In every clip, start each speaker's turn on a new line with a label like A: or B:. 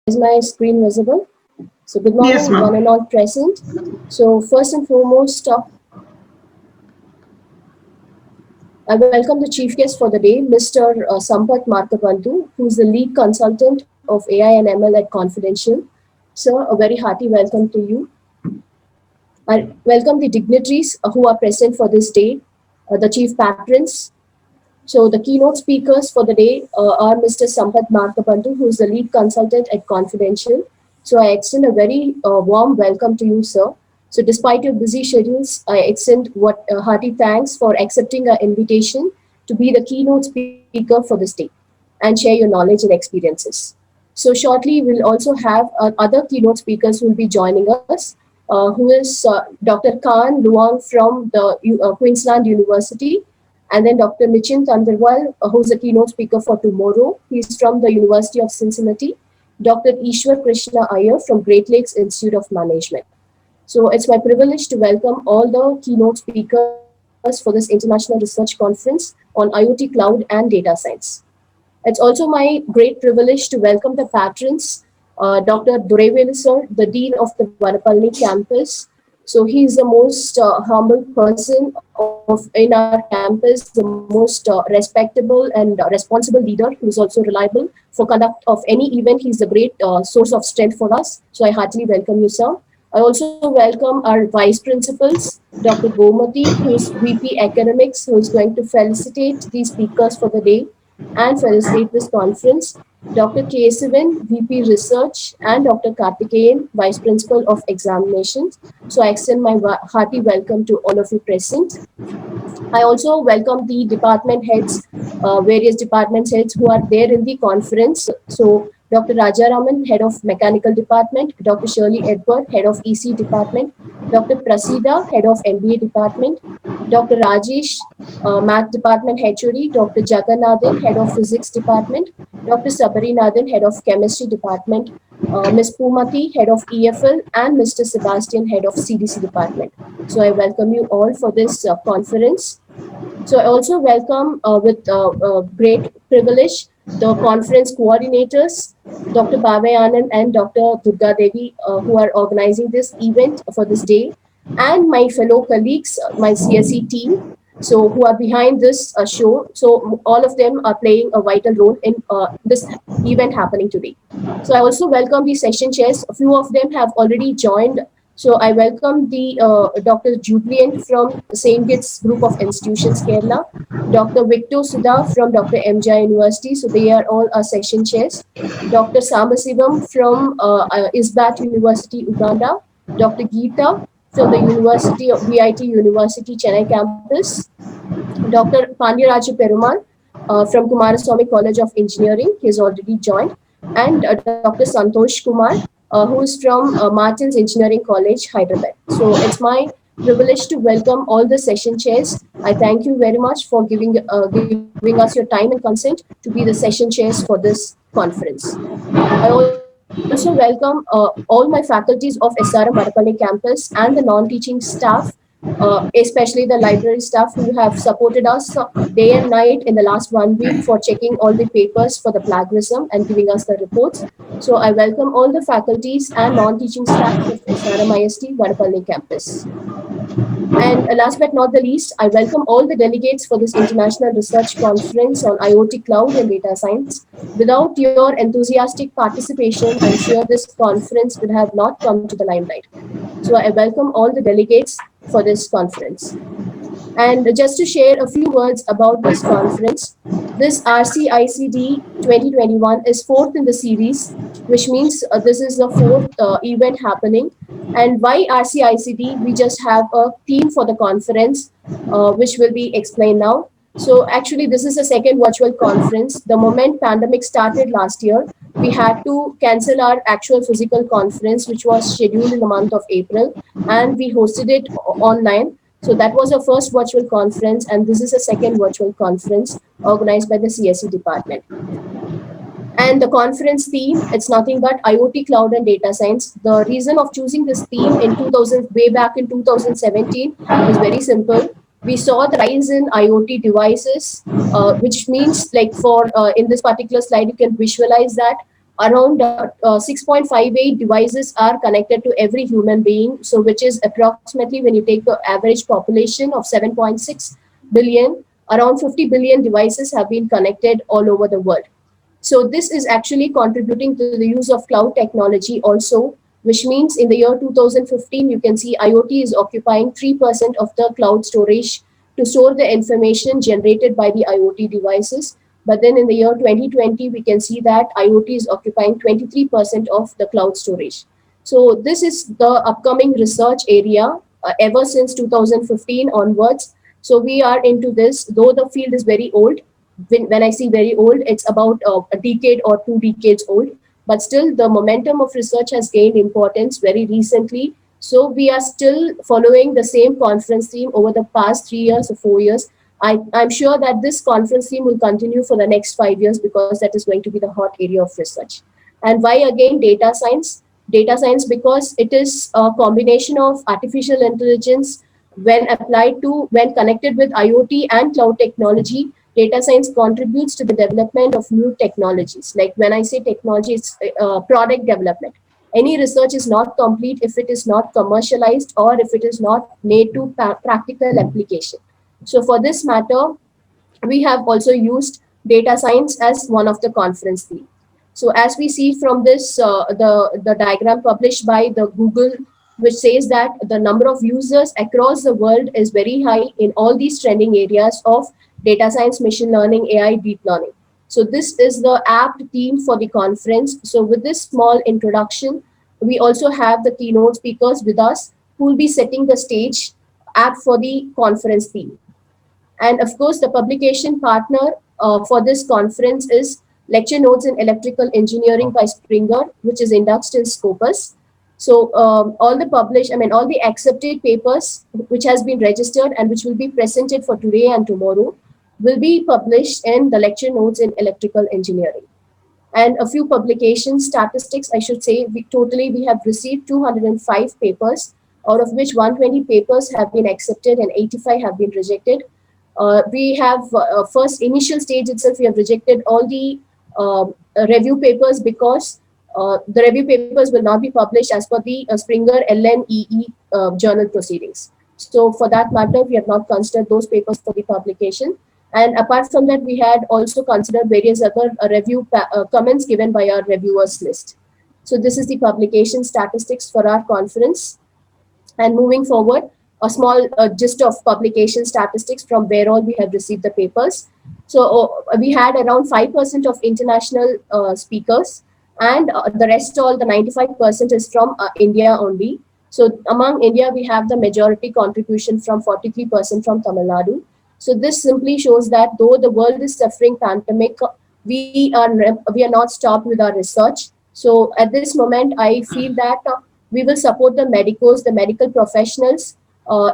A: Is my screen visible? So good
B: Yes,
A: morning, one
B: ma'am.
A: and all present. So first and foremost, I welcome the chief guest for the day, Mr. Sampath Markabantu, who is the lead consultant of AI and ML at Confidential. Sir, a very hearty welcome to you. I welcome the dignitaries who are present for this day, the chief patrons. So the keynote speakers for the day are Mr. Sampath Markabantu, who is the lead consultant at Confidential. So I extend a very warm welcome to you, sir. So despite your busy schedules, I extend what hearty thanks for accepting our invitation to be the keynote speaker for this day and share your knowledge and experiences. So shortly, we'll also have other keynote speakers who will be joining us, who is Dr. Khan Luang from the Queensland University, and then Dr. Nichin Tandarwal, who's a keynote speaker for tomorrow. He's from the University of Cincinnati. Dr. Ishwar Krishna Iyer from Great Lakes Institute of Management. So it's my privilege to welcome all the keynote speakers for this International Research Conference on IoT, Cloud, and Data Science. It's also my great privilege to welcome the patrons, Dr. Durevelu sir, the Dean of the Vanapalli campus. So he is the most humble person in our campus, the most respectable and responsible leader who is also reliable for conduct of any event. He is a great source of strength for us. So I heartily welcome you, sir. I also welcome our vice principals, Dr. Gomati, who is VP Academics, who is going to felicitate these speakers for the day and felicitate this conference, Dr. Kesavan, VP Research, and Dr. Karthikeyan, Vice Principal of Examinations. So I extend my hearty welcome to all of you present. I also welcome the department heads, various department heads who are there in the conference. So Dr. Rajaraman, Head of Mechanical Department, Dr. Shirley Edward, Head of EC Department, Dr. Prasida, Head of MBA Department, Dr. Rajesh, Math Department HOD, Dr. Jagannathan, Head of Physics Department, Dr. Sabarinathan, Head of Chemistry Department, Ms. Pumati, Head of EFL, and Mr. Sebastian, Head of CDC Department. So I welcome you all for this conference. So I also welcome with great privilege the conference coordinators, Dr. Bhavay Anand and Dr. Durga Devi, who are organizing this event for this day, and my fellow colleagues, my CSE team, so who are behind this show. So all of them are playing a vital role in this event happening today. So I also welcome the session chairs. A few of them have already joined. So I welcome the Dr. Jubilant from St. Kitts Group of Institutions, Kerala, Dr. Victor Sudha from Dr. MJ University. So they are all our session chairs. Dr. Sambasivam from ISBAT University, Uganda, Dr. Geeta from the University of VIT University, Chennai campus, Dr. Pandya Perumal from Kumaraswamy College of Engineering. He has already joined. And Dr. Santosh Kumar, who is from Martins Engineering College, Hyderabad. So it's my privilege to welcome all the session chairs. I thank you very much for giving us your time and consent to be the session chairs for this conference. I also welcome all my faculties of SRM Vadapalli campus and the non-teaching staff, especially the library staff who have supported us day and night in the last 1 week for checking all the papers for the plagiarism and giving us the reports. So I welcome all the faculties and non-teaching staff of SRM IST Vadapalli campus. And last but not the least, I welcome all the delegates for this International Research Conference on IoT, Cloud, and Data Science. Without your enthusiastic participation, I'm sure this conference would have not come to the limelight. So I welcome all the delegates for this conference. And just to share a few words about this conference, this RCICD 2021 is fourth in the series, which means this is the fourth event happening. And why RCICD? We just have a theme for the conference, which will be explained now. So actually, this is the second virtual conference. The moment pandemic started last year, we had to cancel our actual physical conference, which was scheduled in the month of April, and we hosted it online. So that was our first virtual conference, and this is a second virtual conference organized by the CSE department. And the conference theme, it's nothing but IoT, Cloud, and Data Science. The reason of choosing this theme in 2000, way back in 2017, was very simple. We saw the rise in IoT devices, which means like for in this particular slide, you can visualize that Around 6.58 devices are connected to every human being, so which is approximately, when you take the average population of 7.6 billion, around 50 billion devices have been connected all over the world. So this is actually contributing to the use of cloud technology also, which means in the year 2015, you can see IoT is occupying 3% of the cloud storage to store the information generated by the IoT devices. But then in the year 2020, we can see that IoT is occupying 23% of the cloud storage. So this is the upcoming research area ever since 2015 onwards. So we are into this, though the field is very old. When I see very old, it's about a decade or 2 decades old. But still, the momentum of research has gained importance very recently. So we are still following the same conference theme over the past 3 years or 4 years. I'm sure that this conference theme will continue for the next 5 years, because that is going to be the hot area of research. And why again data science? Data science, because it is a combination of artificial intelligence when connected with IoT and cloud technology. Data science contributes to the development of new technologies. Like when I say technology, it's product development. Any research is not complete if it is not commercialized or if it is not made to practical application. So for this matter, we have also used data science as one of the conference theme. So as we see from this, the diagram published by the Google, which says that the number of users across the world is very high in all these trending areas of data science, machine learning, AI, deep learning. So this is the apt theme for the conference. So with this small introduction, we also have the keynote speakers with us who will be setting the stage apt for the conference theme. And of course, the publication partner for this conference is Lecture Notes in Electrical Engineering by Springer, which is indexed in Scopus. So all the accepted papers which has been registered and which will be presented for today and tomorrow will be published in the Lecture Notes in Electrical Engineering. And a few publication statistics, I should say, we have received 205 papers, out of which 120 papers have been accepted and 85 have been rejected. We have first initial stage itself, we have rejected all the review papers because the review papers will not be published as per the Springer LNEE journal proceedings. So for that matter, we have not considered those papers for the publication. And apart from that, we had also considered various other review comments given by our reviewers list. So this is the publication statistics for our conference. And moving forward, a small gist of publication statistics from where all we have received the papers. So we had around 5% of international speakers, and the rest all, the 95% is from India only. So among India, we have the majority contribution from 43% from Tamil Nadu. So this simply shows that though the world is suffering pandemic, we are not stopped with our research. So at this moment, I feel that we will support the medicos, the medical professionals,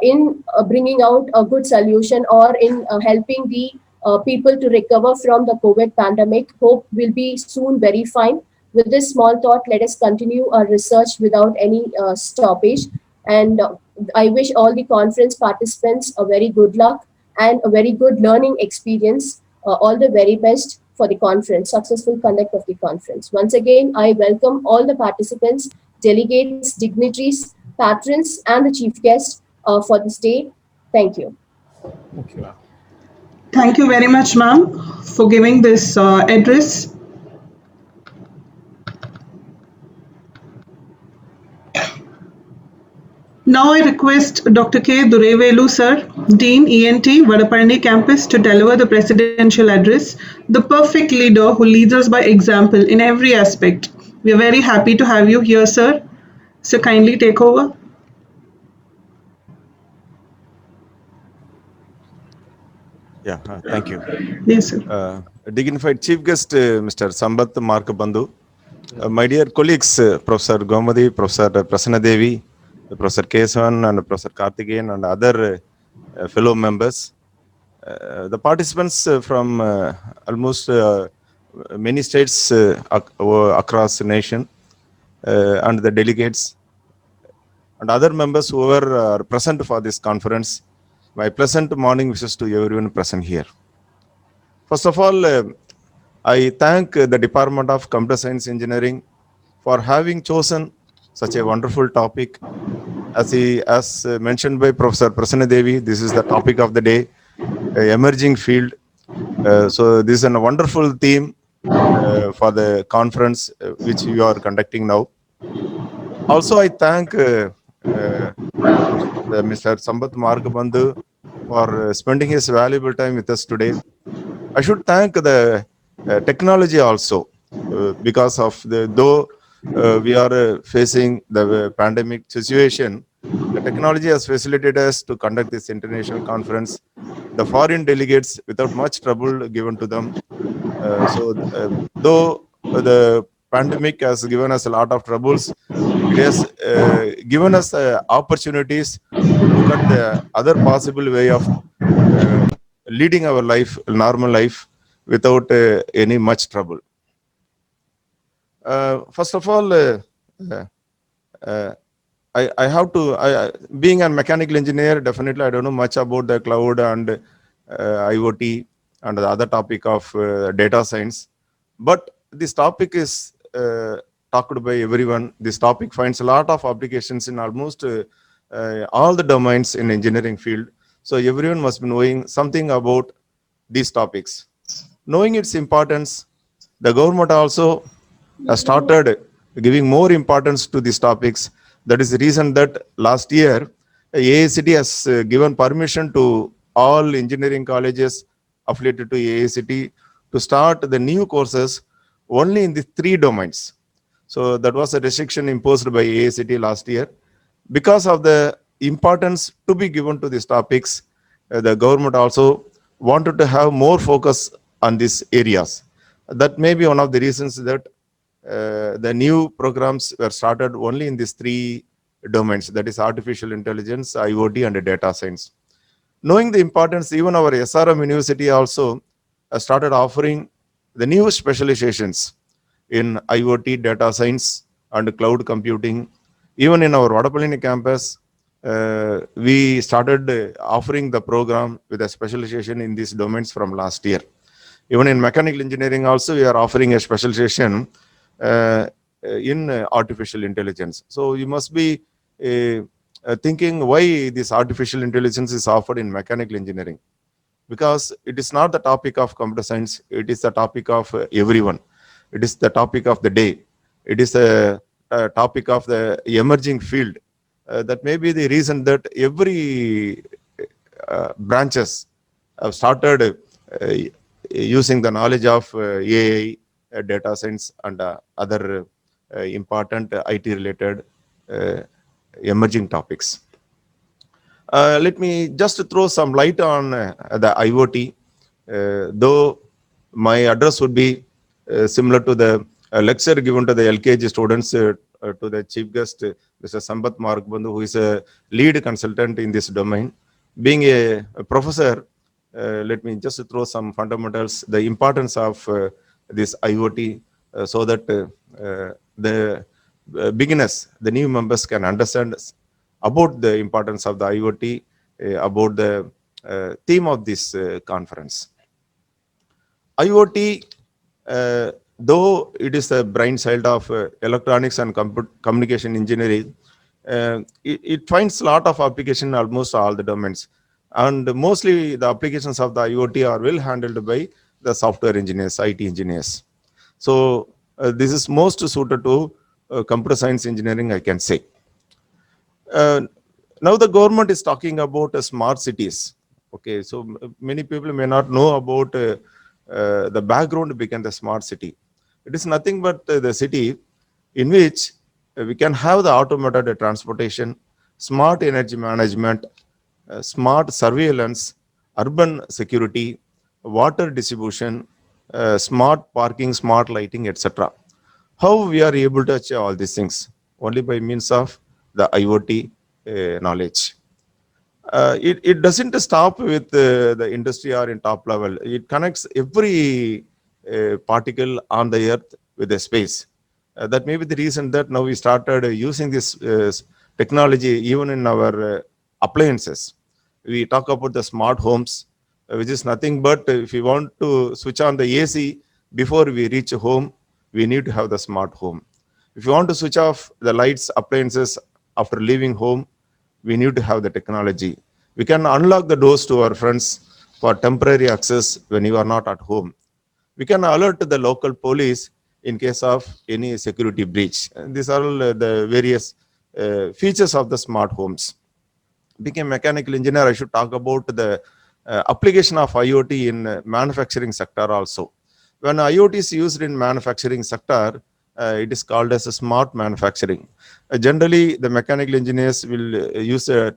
A: in bringing out a good solution or in helping the people to recover from the COVID pandemic. Hope will be soon very fine. With this small thought, let us continue our research without any stoppage. And I wish all the conference participants a very good luck and a very good learning experience. All the very best for the conference, successful conduct of the conference. Once again, I welcome all the participants, delegates, dignitaries, patrons, and the chief guest for this day. Thank you.
B: Thank you.
C: Thank you very much, ma'am, for giving this address. Now I request Dr. K. Durevelu sir, Dean ENT, Vadaparni campus, to deliver the presidential address, the perfect leader who leads us by example in every aspect. We are very happy to have you here, sir. So kindly take over.
B: Yeah, thank you.
C: Yes, sir.
B: Dignified Chief Guest, Mr. Sambat Markabandhu, my dear colleagues, Professor Gomadi, Professor Prasanna Devi, Professor Kesavan, and Professor Karthikeyan, and other fellow members, the participants from almost many states across the nation, and the delegates, and other members who are present for this conference, my pleasant morning wishes to everyone present here. First of all, I thank the Department of Computer Science Engineering for having chosen such a wonderful topic. As mentioned by Professor Prasanna Devi, this is the topic of the day, emerging field. So this is a wonderful theme for the conference which you are conducting now. Also, I thank Mr. Sambat Margabandhu for spending his valuable time with us today. I should thank the technology also because of though we are facing the pandemic situation, the technology has facilitated us to conduct this international conference. The foreign delegates without much trouble given to them. Though the pandemic has given us a lot of troubles, it has given us opportunities to look at the other possible way of uh, leading our life, normal life, without any much trouble. First of all, uh, I have to, being a mechanical engineer, definitely I don't know much about the cloud and IoT and the other topic of data science. But this topic is talked by everyone. This topic finds a lot of applications in almost all the domains in engineering field. So everyone must be knowing something about these topics. Knowing its importance, the government also started giving more importance to these topics. That is the reason that last year AICT has given permission to all engineering colleges affiliated to AICT to start the new courses only in the 3 domains. So that was a restriction imposed by AICT last year. Because of the importance to be given to these topics, the government also wanted to have more focus on these areas. That may be one of the reasons that the new programs were started only in these 3 domains, that is artificial intelligence, IoT, and data science. Knowing the importance, even our SRM University also started offering the new specializations in IoT, data science, and cloud computing. Even in our Vadapalini campus, we started offering the program with a specialization in these domains from last year. Even in mechanical engineering also, we are offering a specialization in artificial intelligence. So you must be thinking why this artificial intelligence is offered in mechanical engineering. Because it is not the topic of computer science, it is the topic of everyone. It is the topic of the day. It is a topic of the emerging field. That may be the reason that every branches have started using the knowledge of AI, data science, and other important IT-related emerging topics. Let me just throw some light on the IoT. Though my address would be similar to the lecture given to the LKG students to the chief guest, Mr. Sambat Margabandhu, who is a lead consultant in this domain. Being a professor, let me just throw some fundamentals, the importance of this IoT, so that the beginners, the new members can understand about the importance of the IoT, about the theme of this conference. IoT, though it is the brainchild of electronics and communication engineering, it finds a lot of application in almost all the domains. And mostly the applications of the IoT are well handled by the software engineers, IT engineers. So this is most suited to computer science engineering, I can say. Now the government is talking about smart cities. Okay, so many people may not know about the background behind the smart city. It is nothing but the city in which we can have the automated transportation, smart energy management, smart surveillance, urban security, water distribution, smart parking, smart lighting, etc. How we are able to achieve all these things? Only by means of the IoT knowledge. It doesn't stop with the industry or in top level. It connects every particle on the earth with the space. That may be the reason that now we started using this technology even in our appliances. We talk about the smart homes, which is nothing but if you want to switch on the AC, before we reach home, we need to have the smart home. If you want to switch off the lights, appliances after leaving home, we need to have the technology. We can unlock the doors to our friends for temporary access when you are not at home. We can alert the local police in case of any security breach. And these are all the various features of the smart homes. Being a mechanical engineer, I should talk about the application of IoT in manufacturing sector also. When IoT is used in manufacturing sector, it is called as a smart manufacturing. Generally, the mechanical engineers will use a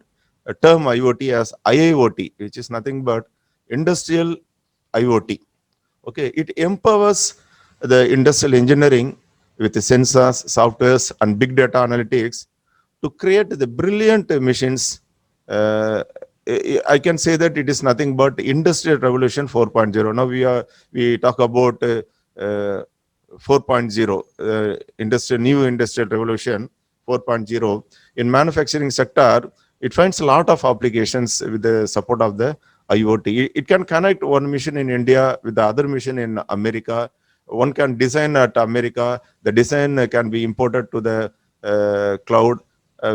B: term IoT as IIoT, which is nothing but industrial IoT. Okay, it empowers the industrial engineering with the sensors, softwares, and big data analytics to create the brilliant machines. uh, I can say that it is nothing but industrial revolution 4.0. Now we talk about 4.0, new industrial revolution 4.0. In manufacturing sector, it finds a lot of applications with the support of the IoT. It can connect one machine in India with the other machine in America. One can design at America. The design can be imported to the cloud,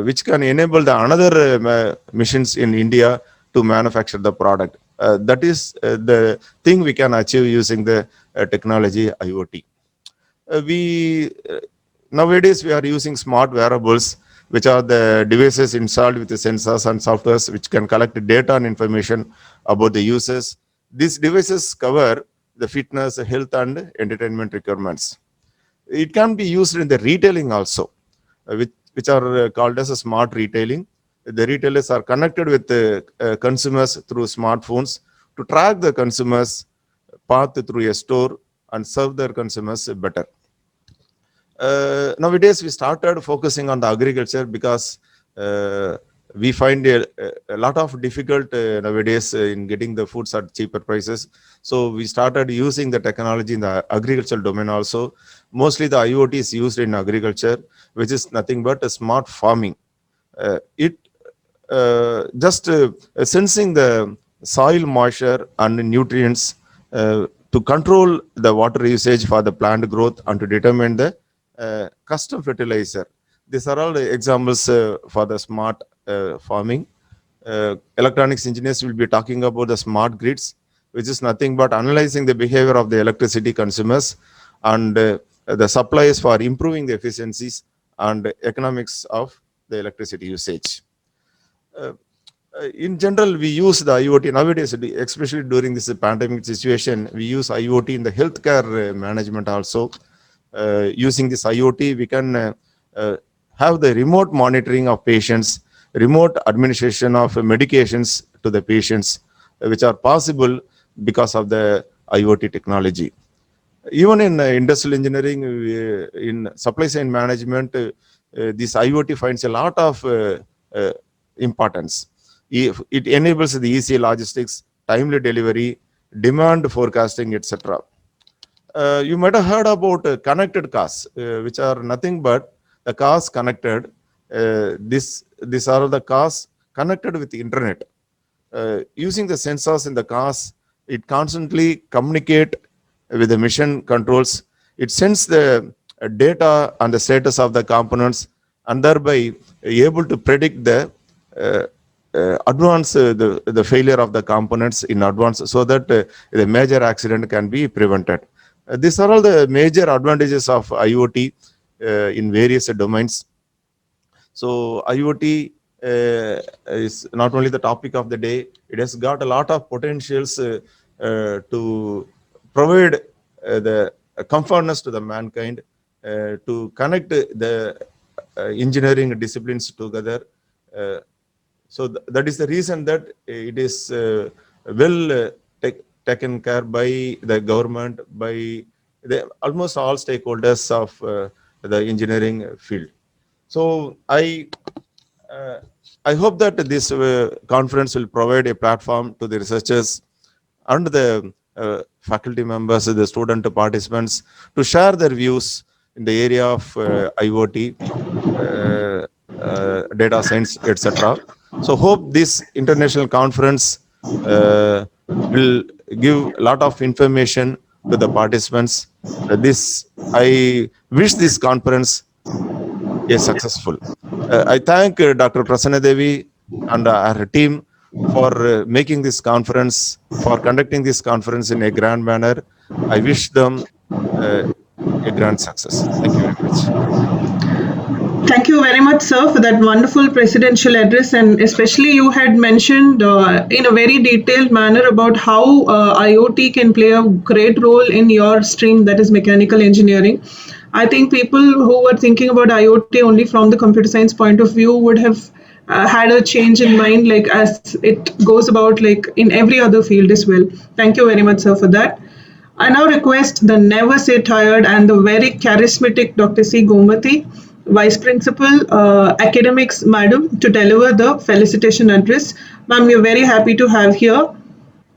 B: which can enable the another machines in India to manufacture the product. That is the thing we can achieve using the technology IoT. We Nowadays we are using smart wearables, which are the devices installed with the sensors and softwares which can collect data and information about the users. These devices cover the fitness, health, and entertainment requirements. It can be used in the retailing also, which are called as a smart retailing. The retailers are connected with the consumers through smartphones to track the consumers' path through a store and serve their consumers better. Nowadays, we started focusing on the agriculture because we find a lot of difficult nowadays in getting the foods at cheaper prices. So we started using the technology in the agricultural domain also. Mostly the IoT is used in agriculture, which is nothing but a smart farming. It just sensing the soil moisture and nutrients to control the water usage for the plant growth and to determine the custom fertilizer. These are all the examples for the smart farming. Electronics engineers will be talking about the smart grids, which is nothing but analyzing the behavior of the electricity consumers and the supplies for improving the efficiencies and economics of the electricity usage. Uh, in general, we use the IoT nowadays, especially during this pandemic situation. We use IoT in the healthcare management also. Using this IoT, we can have the remote monitoring of patients, remote administration of medications to the patients, which are possible because of the IoT technology. Even in industrial engineering, in supply chain management, this IoT finds a lot of importance. If it enables the easy logistics, timely delivery, demand forecasting, etc. You might have heard about connected cars, which are nothing but the cars connected. These are the cars connected with the internet. Using the sensors in the cars, it constantly communicate with the mission controls. It sends the data and the status of the components, and thereby able to predict the advance the failure of the components in advance, so that the major accident can be prevented. These are all the major advantages of IoT in various domains. So IoT is not only the topic of the day, it has got a lot of potentials to provide the comfortness to the mankind, to connect the engineering disciplines together. So that is the reason that it is well taken care by the government, by almost all stakeholders of the engineering field. So I hope that this conference will provide a platform to the researchers and the faculty members, the student participants, to share their views in the area of IoT, data science, etc. So hope this international conference will give a lot of information to the participants. I wish this conference is successful. I thank Dr. Prasanna Devi and her team for making this conference, for conducting this conference in a grand manner. I wish them a grand success. Thank you very much.
C: Thank you very much, sir, for that wonderful presidential address. And especially, you had mentioned in a very detailed manner about how IoT can play a great role in your stream, that is mechanical engineering. I think people who were thinking about IoT only from the computer science point of view would have had a change in mind, like as it goes about like in every other field as well. Thank you very much, sir, for that. I now request the never say tired and the very charismatic Dr. C. Gomati, Vice Principal, Academics, Madam, to deliver the felicitation address. Ma'am, we are very happy to have here.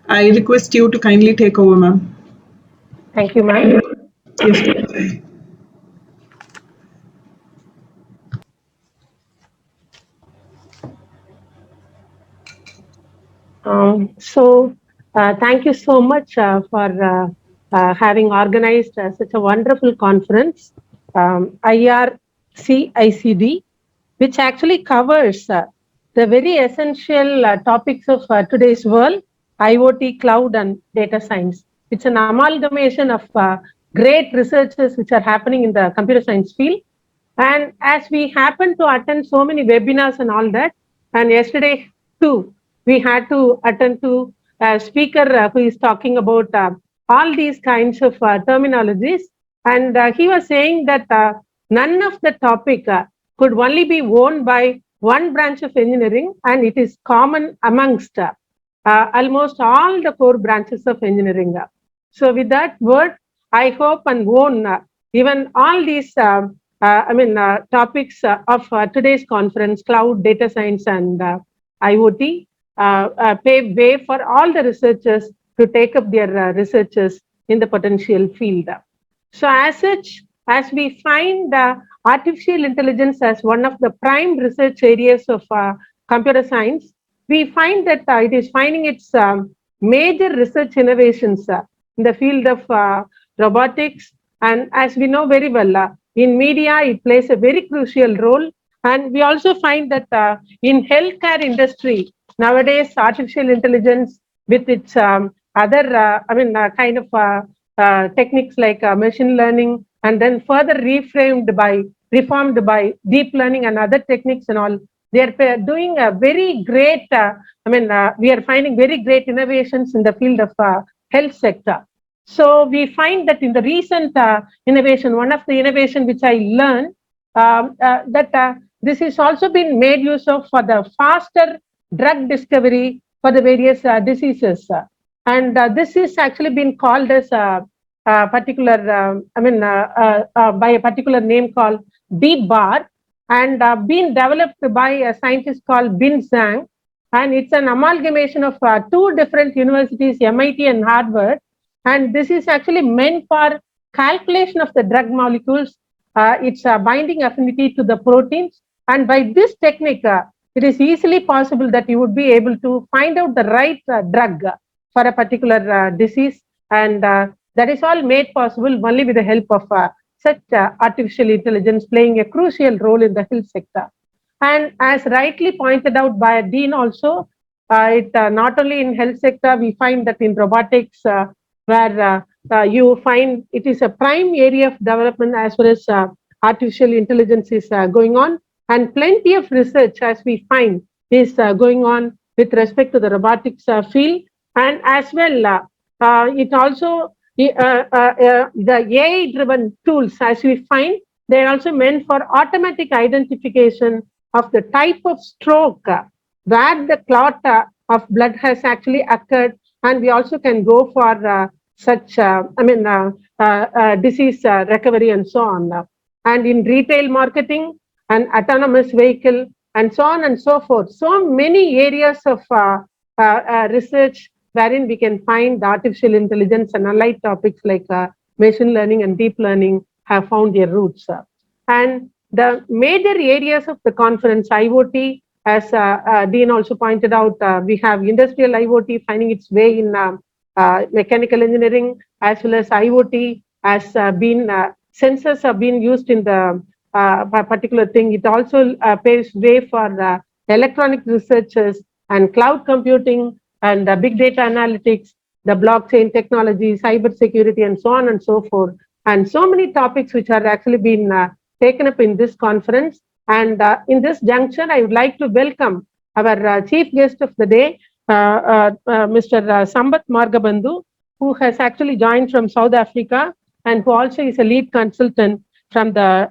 C: I request you to kindly take over, ma'am.
D: Thank you, ma'am.
C: Yes, ma'am.
D: Thank you so much for having organized such a wonderful conference, IRCICD, which actually covers the very essential topics of today's world, IoT, cloud, and data science. It's an amalgamation of great researches which are happening in the computer science field. And as we happen to attend so many webinars and all that, and yesterday too, we had to attend to a speaker who is talking about all these kinds of terminologies. And he was saying that none of the topic could only be owned by one branch of engineering, and it is common amongst almost all the 4 branches of engineering. So with that word, I hope and own even all these topics of today's conference, cloud, data science, and IoT, pave way for all the researchers to take up their researches in the potential field. So as such, as we find artificial intelligence as one of the prime research areas of computer science, we find that it is finding its major research innovations in the field of robotics. And as we know very well, in media, it plays a very crucial role. And we also find that in healthcare industry, nowadays, artificial intelligence with its other kind of techniques like machine learning, and then further reformed by deep learning and other techniques and all, they are doing a very great, we are finding very great innovations in the field of health sector. So we find that in the recent innovation, one of the innovation which I learned, that this is also been made use of for the faster drug discovery for the various diseases. And this is actually been called as a particular, by a particular name called DBAR, and been developed by a scientist called Bin Zhang. And it's an amalgamation of 2 different universities, MIT and Harvard. And this is actually meant for calculation of the drug molecules, its binding affinity to the proteins. And by this technique, it is easily possible that you would be able to find out the right drug for a particular disease. And that is all made possible only with the help of such artificial intelligence playing a crucial role in the health sector. And as rightly pointed out by Dean also, it not only in health sector, we find that in robotics, where you find it is a prime area of development as far as artificial intelligence is going on. And plenty of research, as we find, is going on with respect to the robotics field. And as well, it also, the AI-driven tools, as we find, they are also meant for automatic identification of the type of stroke where the clot of blood has actually occurred. And we also can go for such, disease recovery and so on. And in retail marketing and autonomous vehicle and so on and so forth. So many areas of research wherein we can find artificial intelligence and allied topics like machine learning and deep learning have found their roots. And the major areas of the conference, IoT, as Dean also pointed out, we have industrial IoT finding its way in mechanical engineering as well as IoT has been sensors have been used in the particular thing. It also paves way for electronic researchers and cloud computing and big data analytics, the blockchain technology, cyber security, and so on and so forth. And so many topics which are actually been taken up in this conference. And in this juncture, I would like to welcome our chief guest of the day, Mr. Sambat Margabandhu, who has actually joined from South Africa and who also is a lead consultant from the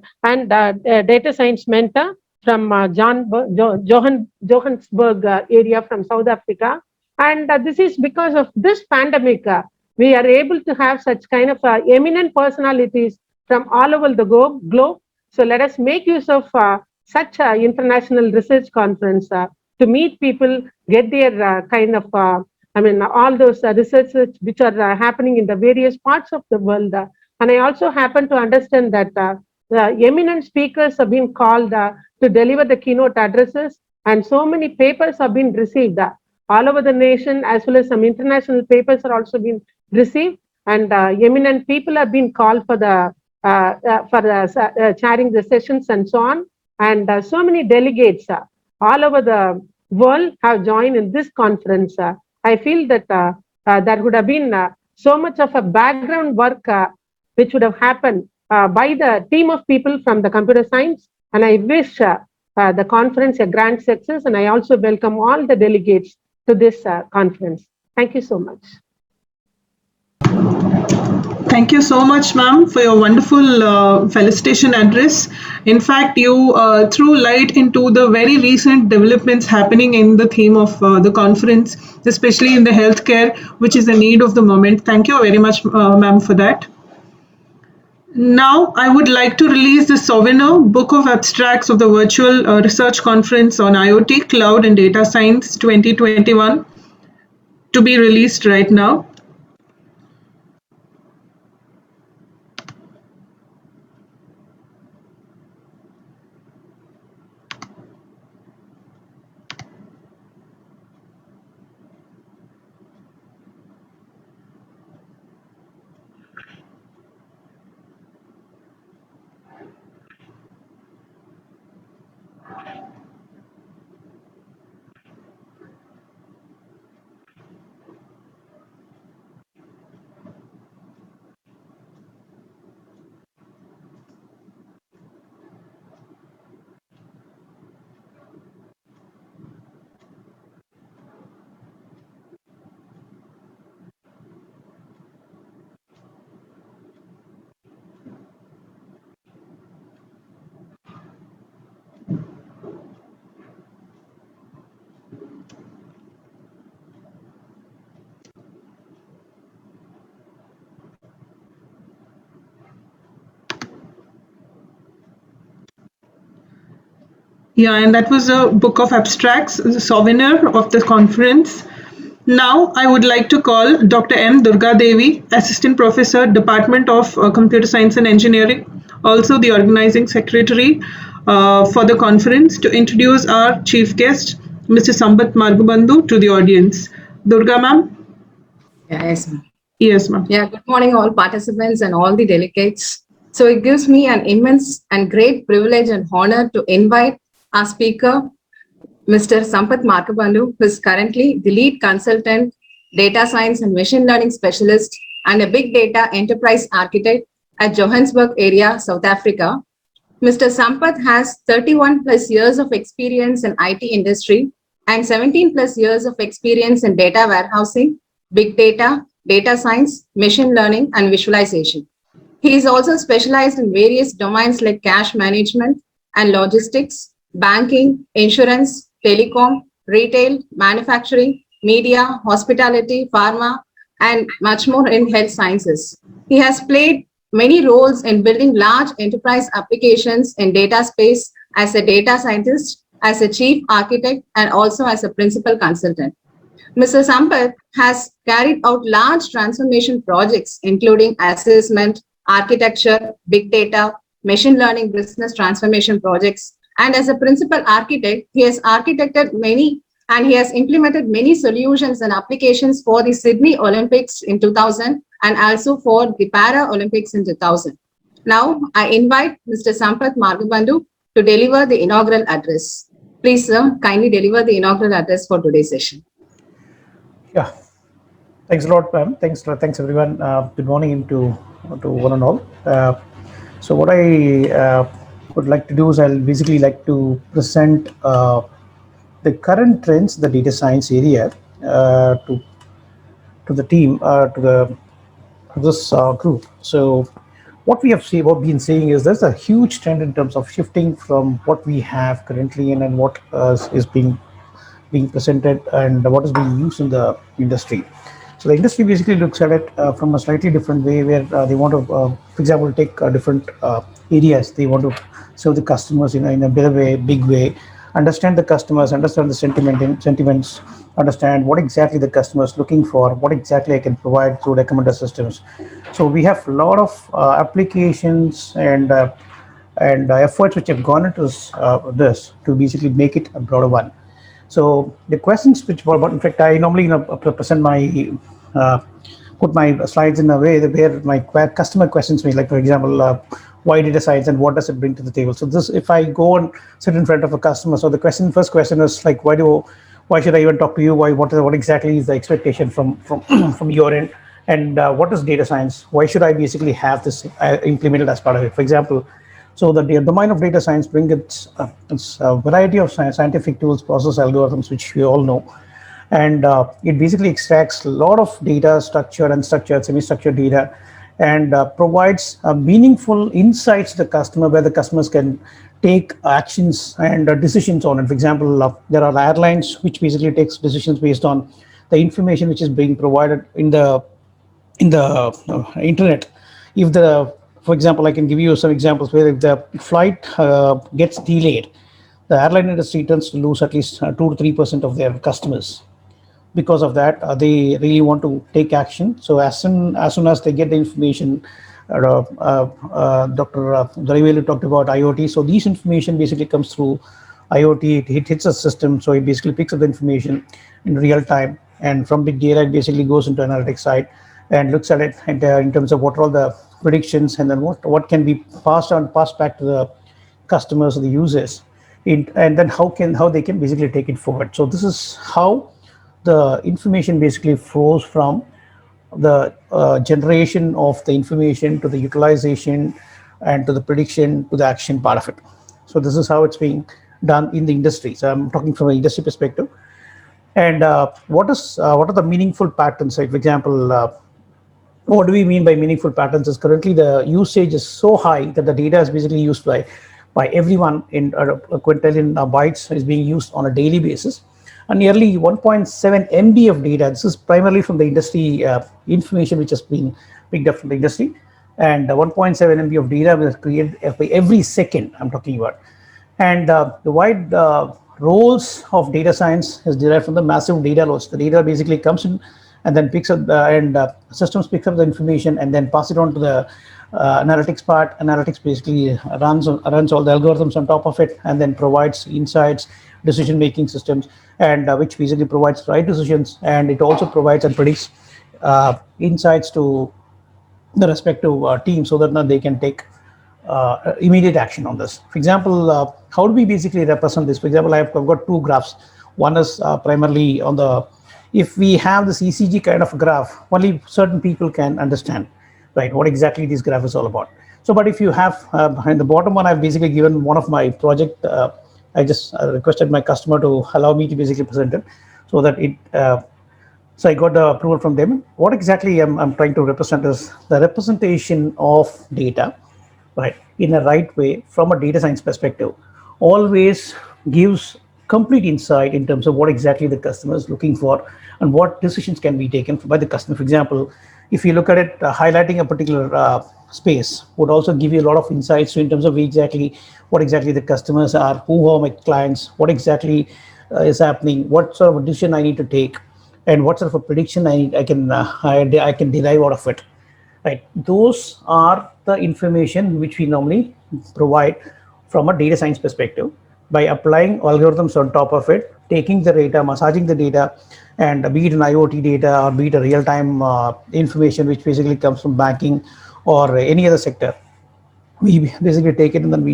D: data science mentor from Johannesburg area from South Africa. And this is because of this pandemic, we are able to have such kind of eminent personalities from all over the globe. So let us make use of such an international research conference to meet people, get their kind of, all those researches which are happening in the various parts of the world. And I also happen to understand that the eminent speakers have been called to deliver the keynote addresses, and so many papers have been received all over the nation, as well as some international papers are also being received, and eminent people have been called for the chairing the sessions and so on. And so many delegates all over the world have joined in this conference. I feel that there would have been so much of a background work which would have happened by the team of people from the computer science. And I wish the conference a grand success. And I also welcome all the delegates to this conference. Thank you so much.
C: Thank you so much, ma'am, for your wonderful felicitation address. In fact, you threw light into the very recent developments happening in the theme of the conference, especially in the healthcare, which is the need of the moment. Thank you very much, ma'am, for that. Now, I would like to release the souvenir book of abstracts of the virtual research conference on IoT, Cloud and Data Science 2021 to be released right now. Yeah, and that was a book of abstracts, a souvenir of the conference. Now, I would like to call Dr. M. Durga Devi, Assistant Professor, Department of Computer Science and Engineering, also the organizing secretary for the conference, to introduce our chief guest, Mr. Sambat Margabandhu, to the audience. Durga, ma'am?
E: Yes, ma'am.
C: Yes, ma'am.
E: Yeah, good morning, all participants and all the delegates. So it gives me an immense and great privilege and honor to invite our speaker, Mr. Sambat Margabandhu, who is currently the lead consultant, data science and machine learning specialist, and a big data enterprise architect at Johannesburg area, South Africa. Mr. Sambat has 31 plus years of experience in IT industry and 17 plus years of experience in data warehousing, big data, data science, machine learning, and visualization. He is also specialized in various domains like cash management and logistics, banking, insurance, telecom, retail, manufacturing, media, hospitality, pharma, and much more in health sciences. He has played many roles in building large enterprise applications in data space as a data scientist, as a chief architect, and also as a principal consultant. Mr. Sambat has carried out large transformation projects, including assessment, architecture, big data, machine learning business transformation projects. And as a principal architect, he has architected many and he has implemented many solutions and applications for the Sydney Olympics in 2000 and also for the Para-Olympics in 2000. Now, I invite Mr. Sampath Markabandhu to deliver the inaugural address. Please, sir, kindly deliver the inaugural address for today's session.
F: Yeah, thanks a lot, ma'am. Thanks everyone. Good morning to one and all. So what I would like to do is I'll basically like to present the current trends in the data science area to the team, to this group. So what we have been seeing is there's a huge trend in terms of shifting from what we have currently and what is being presented and what is being used in the industry. So the industry basically looks at it from a slightly different way, where they want to, for example, take different areas. They want to serve the customers in a better way, big way, understand the customers, understand the sentiments, understand what exactly the customer is looking for, what exactly I can provide through recommender systems. So we have a lot of applications and efforts which have gone into this to basically make it a broader one. So the questions which were, in fact, I normally present my put my slides in a way where my customer questions me, like for example, why data science and what does it bring to the table. So this, if I go and sit in front of a customer, so the first question is like, why should I even talk to you? What exactly is the expectation from from your end? And what is data science? Why should I basically have this implemented as part of it? For example, so the domain of data science brings its variety of scientific tools, process algorithms, which we all know. And it basically extracts a lot of data, structured, unstructured, semi-structured data, and provides meaningful insights to the customer where the customers can take actions and decisions on it. For example, there are airlines which basically takes decisions based on the information which is being provided in the internet. If for example, I can give you some examples where if the flight gets delayed, the airline industry tends to lose at least 2 to 3% of their customers. Because of that, they really want to take action. So as soon as they get the information, Dr. Duraivellu talked about IoT. So these information basically comes through IoT. It hits a system, so it basically picks up the information in real time, and from big data, it basically goes into analytics side and looks at it in terms of what are all the predictions, and then what can be passed back to the customers or the users, and then how they can basically take it forward. So this is how the information basically flows from the generation of the information to the utilization and to the prediction to the action part of it. So this is how it's being done in the industry. So I'm talking from an industry perspective. And what are the meaningful patterns? Like for example, what do we mean by meaningful patterns is currently the usage is so high that the data is basically used by everyone in a quintillion bytes is being used on a daily basis. And nearly 1.7 MB of data. This is primarily from the industry information which has been picked up from the industry. And 1.7 MB of data is created every second, I'm talking about. And the wide roles of data science is derived from the massive data loads. The data basically comes in and then picks up, systems picks up the information and then pass it on to the analytics part. Analytics basically runs all the algorithms on top of it and then provides insights, decision-making systems, and which basically provides right decisions, and it also provides and predicts insights to the respective team so that they can take immediate action on this. For example, how do we basically represent this? For example, I've got two graphs. One is primarily on the, if we have this ECG kind of graph, only certain people can understand, right, what exactly this graph is all about. So, but if you have in the bottom one, I've basically given one of my project. I just requested my customer to allow me to basically present it, so that it. So I got the approval from them. What exactly I'm trying to represent is the representation of data, right, in a right way from a data science perspective. Always gives complete insight in terms of what exactly the customer is looking for and what decisions can be taken by the customer. For example, if you look at it, highlighting a particular space would also give you a lot of insights in terms of what exactly the customers are, who are my clients, what exactly is happening, what sort of a decision I need to take, and what sort of a prediction I can derive out of it. Right, those are the information which we normally provide from a data science perspective. by applying algorithms on top of it, taking the data, massaging the data, and be it an IoT data or be it a real-time information which basically comes from banking or any other sector. We basically take it and then we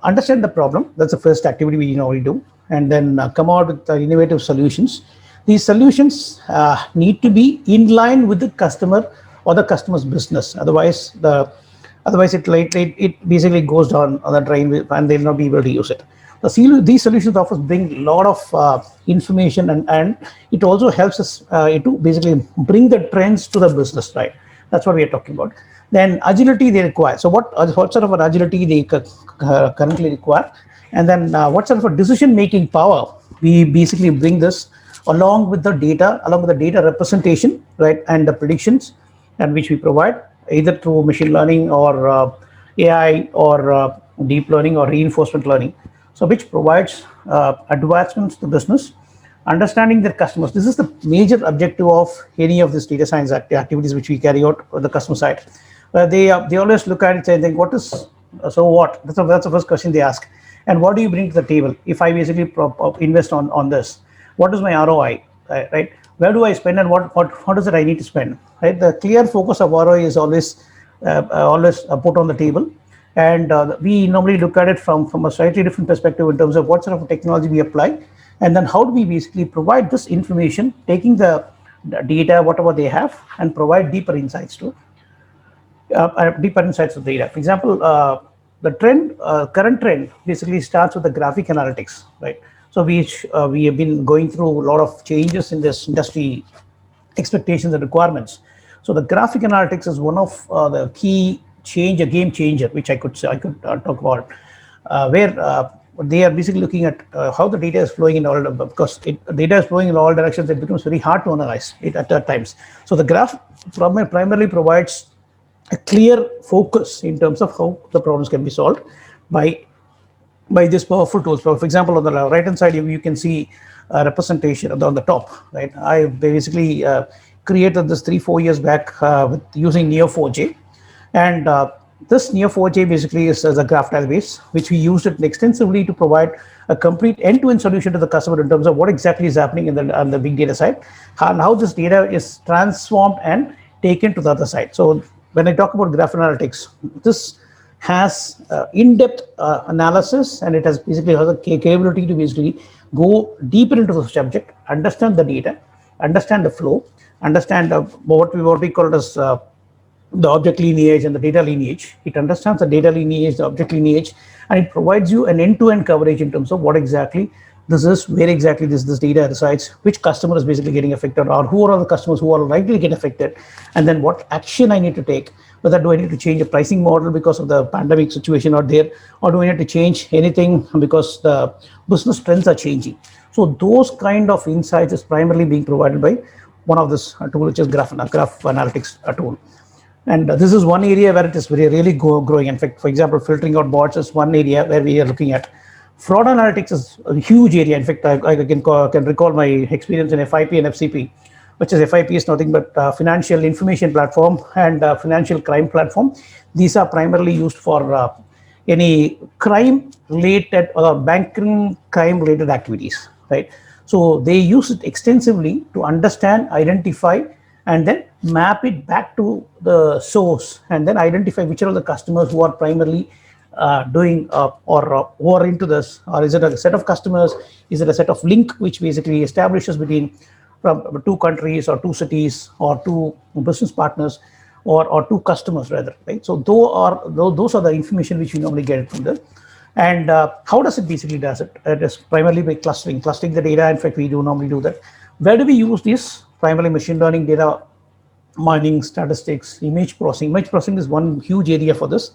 F: understand the problem. That's the first activity we normally do, and then come out with innovative solutions. These solutions need to be in line with the customer or the customer's business. Otherwise it basically goes down on the drain and they'll not be able to use it. These solutions offers bring a lot of information, and it also helps us to basically bring the trends to the business, right? That's what we are talking about. Then agility they require. So what sort of an agility they currently require, and then what sort of a decision making power we basically bring this along with the data, representation, right, and the predictions, and which we provide either through machine learning or AI or deep learning or reinforcement learning. So which provides advancements to business, understanding their customers. This is the major objective of any of these data science activities which we carry out on the customer side. They always look at it and think, what is, so what? That's the first question they ask. And what do you bring to the table? If I basically invest on this, what is my ROI, right? Where do I spend and what is it I need to spend, right? The clear focus of ROI is always put on the table. And we normally look at it from a slightly different perspective in terms of what sort of technology we apply, and then how do we basically provide this information, taking the data, whatever they have, and provide deeper insights to the data. For example, the current trend basically starts with the graphic analytics, right? So we have been going through a lot of changes in this industry expectations and requirements. So the graphic analytics is one of the key a game changer, which I could talk about, where they are basically looking at how the data is flowing in all, because data is flowing in all directions. It becomes very hard to analyze it at times. So the graph primarily provides a clear focus in terms of how the problems can be solved by these powerful tools. For example, on the right hand side, you can see a representation on the top, right? I basically created this 3-4 years back with using Neo4j. And this Neo4j basically is a graph database, which we used it extensively to provide a complete end-to-end solution to the customer in terms of what exactly is happening on the big data side, and how this data is transformed and taken to the other side. So when I talk about graph analytics, this has in-depth analysis, and it has a capability to basically go deeper into the subject, understand the data, understand the flow, understand what we call it as the object lineage and the data lineage. It understands the data lineage, the object lineage, and it provides you an end-to-end coverage in terms of what exactly this is, where exactly this data resides, which customer is basically getting affected, or who are the customers who are likely to get affected, and then what action I need to take. Whether do I need to change a pricing model because of the pandemic situation out there, or do I need to change anything because the business trends are changing. So those kind of insights is primarily being provided by one of this tool, which is graph analytics tool. And this is one area where it is really growing. In fact, for example, filtering out bots is one area where we are looking at. Fraud analytics is a huge area. In fact, I can recall my experience in FIP and FCP, which is FIP is nothing but financial information platform and financial crime platform. These are primarily used for any crime related or banking crime related activities, right? So they use it extensively to understand, identify, and then map it back to the source, and then identify which are the customers who are primarily doing or who are into this, or is it a set of customers, is it a set of link which basically establishes between from 2 countries or 2 cities or 2 business partners or 2 customers rather, right? So those are the information which we normally get from there. And how does it basically does it? It is primarily by clustering the data. In fact, we do normally do that. Where do we use this? Primarily machine learning, data mining, statistics, image processing. Image processing is one huge area for this,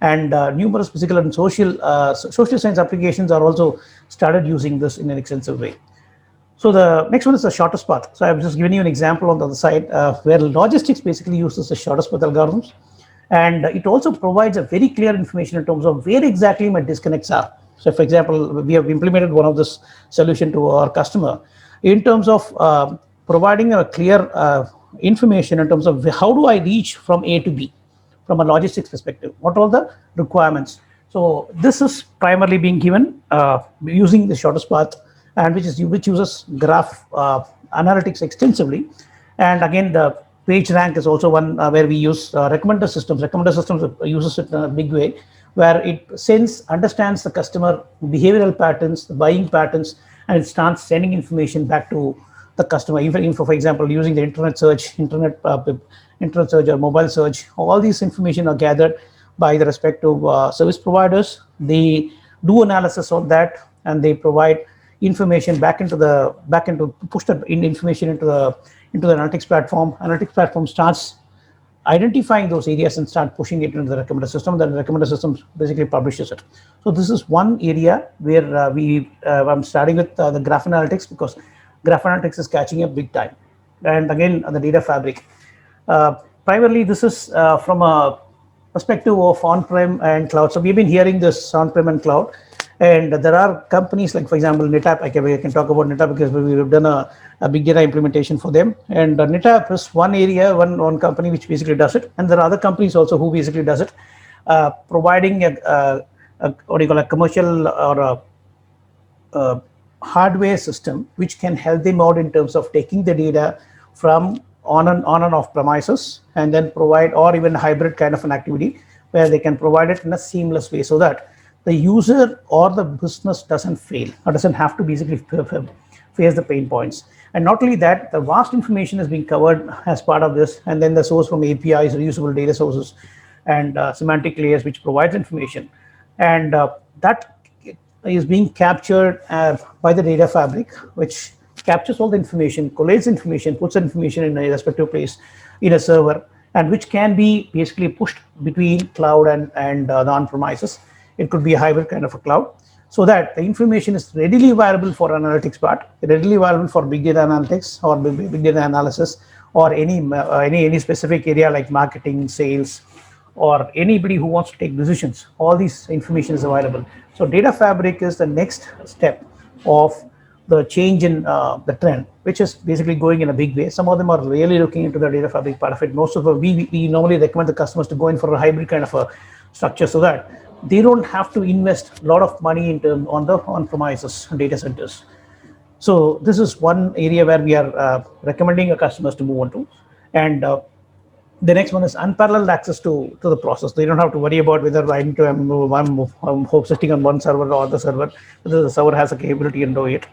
F: and numerous physical and social science applications are also started using this in an extensive way. So the next one is the shortest path. So I've just given you an example on the other side where logistics basically uses the shortest path algorithms, and it also provides a very clear information in terms of where exactly my disconnects are. So for example, we have implemented one of this solution to our customer in terms of providing a clear information in terms of how do I reach from A to B from a logistics perspective, what are the requirements. So this is primarily being given using the shortest path, and which uses graph analytics extensively. And again, the page rank is also one where we use recommender systems. Recommender systems uses it in a big way, where it understands the customer behavioral patterns, the buying patterns, and it starts sending information back to the customer. Even for example, using the internet search or mobile search, all these information are gathered by the respective service providers. They do analysis on that, and they provide information push that information into the analytics platform. Analytics platform starts identifying those areas and start pushing it into the recommender system. Then the recommender system basically publishes it. So this is one area where I'm starting with the graph analytics, because graph analytics is catching up big time. And again, the data fabric. Primarily, this is from a perspective of on-prem and cloud. So we've been hearing this on-prem and cloud, and there are companies like, for example, NetApp. I can talk about NetApp because we've done a big data implementation for them. And NetApp is one area, one company which basically does it, and there are other companies also who basically does it, providing a what do you call a commercial or a hardware system which can help them out in terms of taking the data from on and off premises, and then provide, or even hybrid kind of an activity where they can provide it in a seamless way, so that the user or the business doesn't fail or doesn't have to basically face the pain points. And not only that, the vast information is being covered as part of this, and then the source from APIs, reusable data sources, and semantic layers which provides information, and that is being captured by the data fabric, which captures all the information, collates information, puts information in a respective place in a server, and which can be basically pushed between cloud and the on-premises. It could be a hybrid kind of a cloud, so that the information is readily available for analytics part, readily available for big data analytics or big data analysis, or any specific area like marketing, sales, or anybody who wants to take decisions. All these information is available. So data fabric is the next step of the change in the trend, which is basically going in a big way. Some of them are really looking into the data fabric part of it. Most of we normally recommend the customers to go in for a hybrid kind of a structure, so that they don't have to invest a lot of money on the on-premises data centers. So this is one area where we are recommending our customers to move on to. And the next one is unparalleled access to the process. They don't have to worry about whether I need to I'm sitting on one server or the server, whether the server has a capability and do it.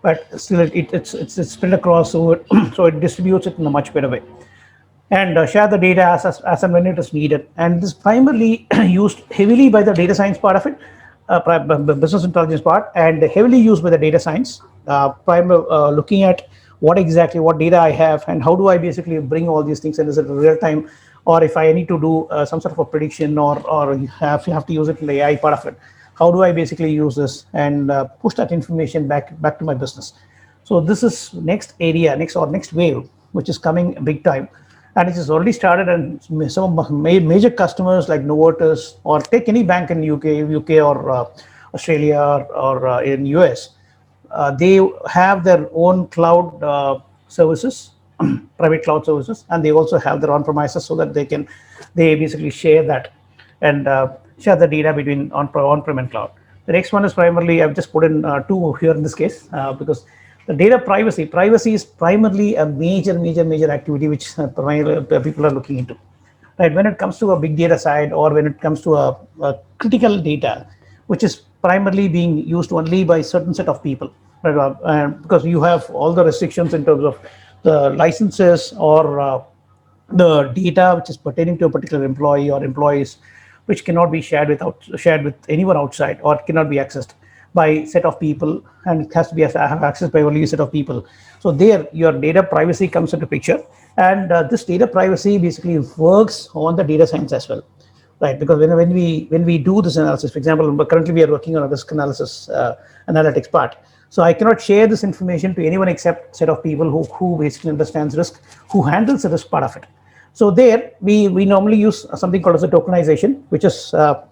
F: But still, it's spread across, so it distributes it in a much better way, and share the data as and when it is needed. And this is primarily used heavily by the data science part of it, business intelligence part, and heavily used by the data science, looking at what data I have, and how do I basically bring all these things in, is it real time, or if I need to do some sort of a prediction, or you have to use it in the AI part of it, how do I basically use this and push that information back to my business. So this is next wave, which is coming big time, and it has already started. And some of major customers like Novartis, or take any bank in UK or Australia or in US, they have their own cloud services, private cloud services, and they also have their on-premises, so that they basically share that and share the data between on-prem and cloud. The next one is primarily, I've just put in two here in this case, because the data privacy is primarily a major activity which people are looking into. Right, when it comes to a big data side, or when it comes to a critical data, which is primarily being used only by certain set of people, right? Because you have all the restrictions in terms of the licenses, or the data which is pertaining to a particular employee or employees, which cannot be shared with anyone outside, or cannot be accessed by a set of people, and it has to be have access by only a set of people. So there, your data privacy comes into picture, and this data privacy basically works on the data science as well, right? Because when we do this analysis, for example, currently we are working on a risk analysis analytics part. So I cannot share this information to anyone except a set of people who basically understands risk, who handles the risk part of it. So there, we normally use something called as a tokenization, which is a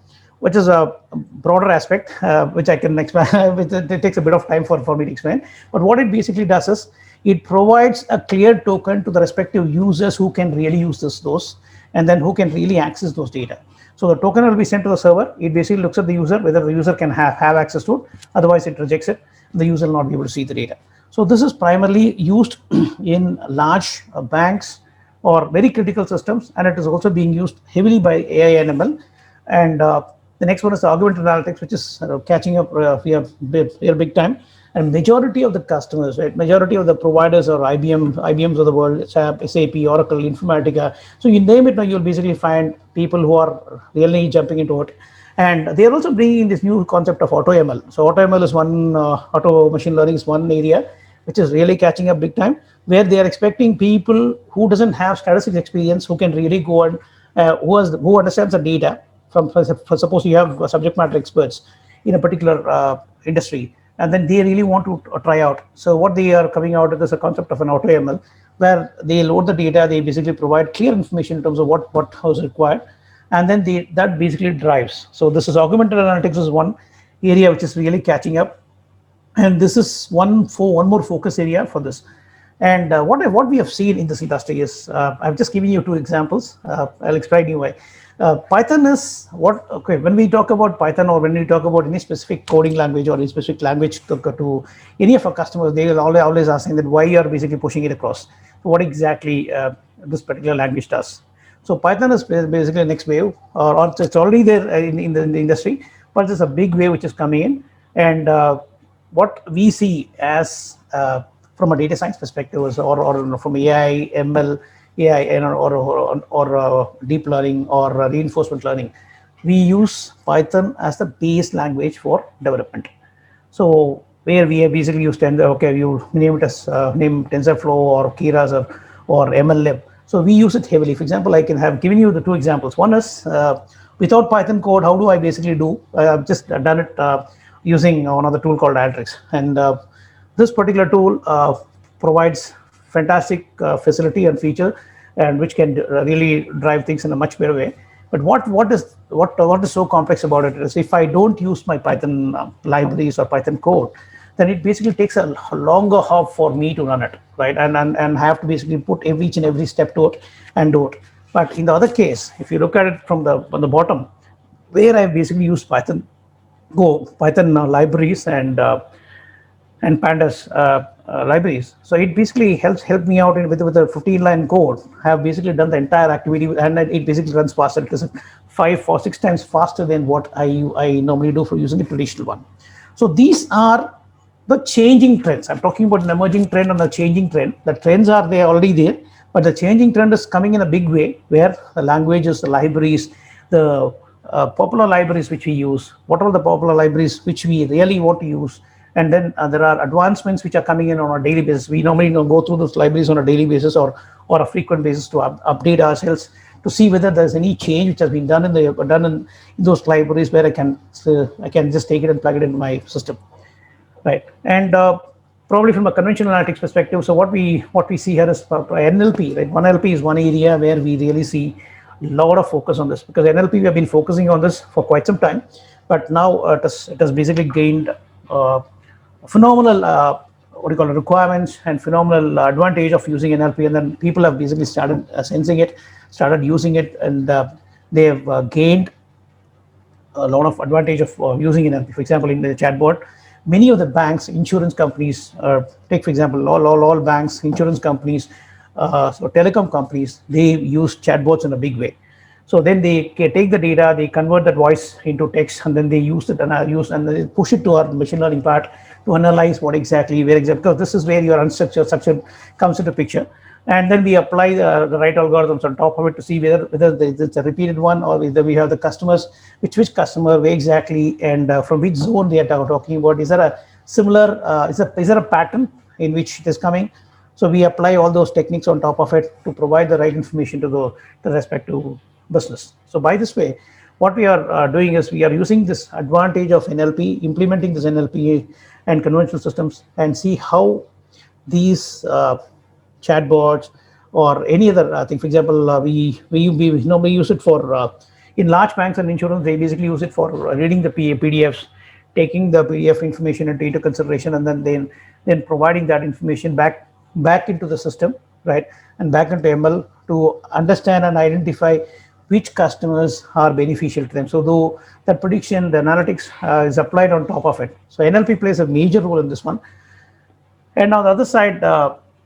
F: broader aspect, which I can explain, which it takes a bit of time for me to explain. But what it basically does is, it provides a clear token to the respective users who can really use those, and then who can really access those data. So the token will be sent to the server. It basically looks at the user, whether the user can have access to it. Otherwise, it rejects it. The user will not be able to see the data. So this is primarily used in large banks or very critical systems, and it is also being used heavily by AI and ML. And the next one is the augmented analytics, which is catching up here big time. And majority of the customers, right, majority of the providers are IBMs of the world, SAP, Oracle, Informatica. So you name it, now you'll basically find people who are really jumping into it. And they are also bringing in this new concept of AutoML. So AutoML is one, auto machine learning is one area which is really catching up big time, where they are expecting people who doesn't have statistics experience, who can really go and who understands the data from, for suppose you have subject matter experts in a particular industry, and then they really want to try out. So what they are coming out with is a concept of an AutoML, where they load the data, they basically provide clear information in terms of what is required, and then that basically drives. So this is augmented analytics is one area which is really catching up, and this is one more focus area for this. And what we have seen in this industry is, I've just given you two examples. I'll explain you why. Python is when we talk about Python, or when we talk about any specific coding language or any specific language to any of our customers, they will always asking that why you are basically pushing it across. So what exactly this particular language does. So Python is basically the next wave, or it's already there in the industry, but there's a big wave which is coming in. And what we see as from a data science perspective, or from AI, ML, AI, or deep learning or reinforcement learning, we use Python as the base language for development. So where we have basically used you name it as name TensorFlow or Keras or MLlib. So we use it heavily. For example, I can have given you the two examples. One is without Python code, how do I basically do? I've just done it using another tool called Alteryx, and this particular tool provides fantastic facility and feature, and which can really drive things in a much better way. But what is so complex about it is, if I don't use my Python libraries or Python code, then it basically takes a longer hop for me to run it, right? And have to basically put each and every step to it and do it. But in the other case, if you look at it from on the bottom, where I basically use Python libraries and pandas libraries. So it basically helped me out with a 15-line code. I have basically done the entire activity, and it basically runs faster. It is 5 or 6 times faster than what I normally do for using the traditional one. So these are the changing trends. I'm talking about an emerging trend and a changing trend. The trends are there already there, but the changing trend is coming in a big way, where the languages, the libraries, the popular libraries which we use, what are the popular libraries which we really want to use, and then there are advancements which are coming in on a daily basis. We normally go through those libraries on a daily basis or a frequent basis to update ourselves to see whether there's any change which has been done in those libraries, where I can just take it and plug it into my system, right? And probably from a conventional analytics perspective, so what we see here is NLP, right? NLP is one area where we really see a lot of focus on this, because NLP, we have been focusing on this for quite some time, but now it has basically gained phenomenal requirements and phenomenal advantage of using NLP, and then people have basically started sensing it, started using it, and they have gained a lot of advantage of using NLP. For example, in the chatbot, many of the banks, insurance companies, take for example all banks, insurance companies, so telecom companies, they use chatbots in a big way. So then they take the data, they convert that voice into text, and then they use it and they push it to our machine learning part to analyze because this is where your unstructured structure comes into picture. And then we apply the right algorithms on top of it to see whether it's a repeated one, or whether we have the customers, which customer, where exactly, and from which zone they are talking about. Is there a similar, is there a pattern in which it is coming? So we apply all those techniques on top of it to provide the right information to the respective business. So by this way, what we are doing is we are using this advantage of NLP, implementing this NLP and conventional systems, and see how these chatbots or any other thing. For example, we normally use it for in large banks and insurance. They basically use it for reading the PDFs, taking the PDF information into consideration, and then providing that information back into the system, right, and back into ML to understand and identify which customers are beneficial to them. So though that prediction, the analytics is applied on top of it. So NLP plays a major role in this one. And on the other side,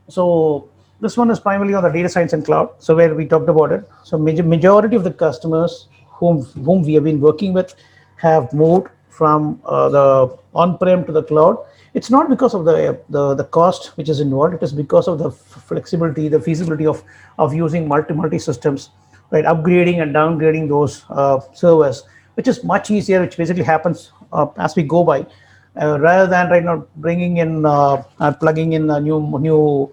F: so this one is primarily on the data science and cloud. So where we talked about it. So majority of the customers whom we have been working with have moved from the on-prem to the cloud. It's not because of the cost which is involved. It is because of the flexibility, the feasibility of using multi systems, right? Upgrading and downgrading those servers, which is much easier, which basically happens as we go by. Rather than right now bringing in plugging in a new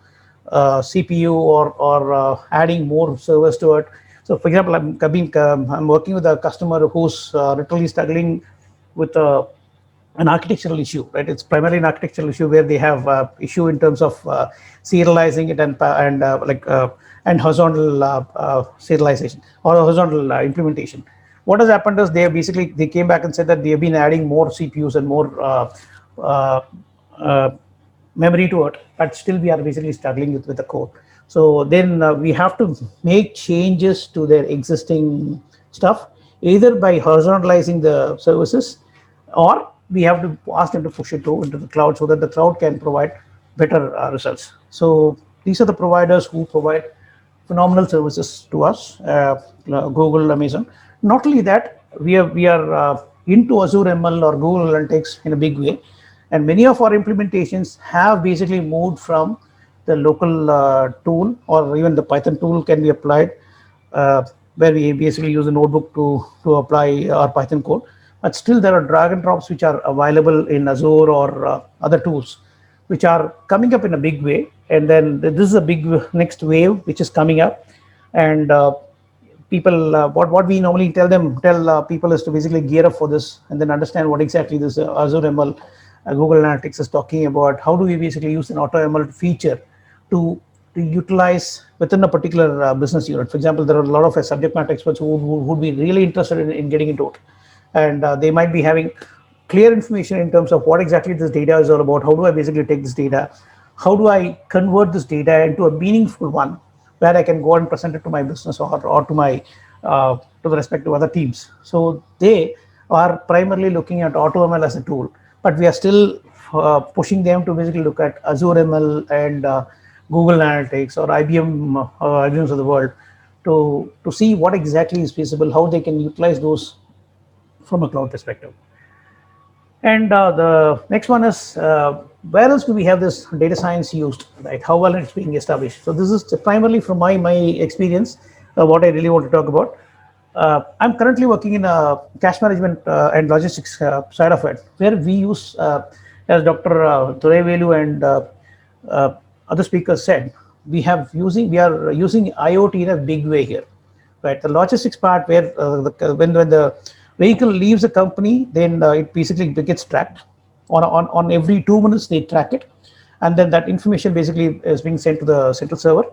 F: CPU or adding more servers to it. So, for example, I'm working with a customer who's literally struggling with an architectural issue, right? It's primarily an architectural issue where they have issue in terms of serializing it and horizontal serialization or horizontal implementation. What has happened is they came back and said that they have been adding more CPUs and more memory to it, but still we are basically struggling with the code. So then we have to make changes to their existing stuff, either by horizontalizing the services, or we have to ask them to push it into the cloud so that the cloud can provide better results. So these are the providers who provide phenomenal services to us, Google, Amazon. Not only that, we are into Azure ML or Google Analytics in a big way, and many of our implementations have basically moved from the local tool, or even the Python tool can be applied, where we basically use a notebook to apply our Python code. But still, there are drag and drops which are available in Azure or other tools, which are coming up in a big way. And then this is a big next wave which is coming up, and people what we normally tell people is to basically gear up for this and then understand what exactly this Azure ML Google Analytics is talking about. How do we basically use an auto ML feature to utilize within a particular business unit? For example, there are a lot of subject matter experts who would be really interested in getting into it, and they might be having clear information in terms of what exactly this data is all about. How do I basically take this data? How do I convert this data into a meaningful one where I can go and present it to my business or to my to the respective other teams? So they are primarily looking at AutoML as a tool, but we are still pushing them to basically look at Azure ML and Google Analytics or IBMs of the world to see what exactly is feasible, how they can utilize those from a cloud perspective. And the next one is where else do we have this data science used, right? How well it's being established. So this is primarily from my experience, what I really want to talk about. I'm currently working in a cash management and logistics side of it, where we use, as Dr. Durevelu and other speakers said, we are using IoT in a big way here, right? The logistics part, where when the vehicle leaves the company, then it basically gets tracked. On every 2 minutes, they track it, and then that information basically is being sent to the central server,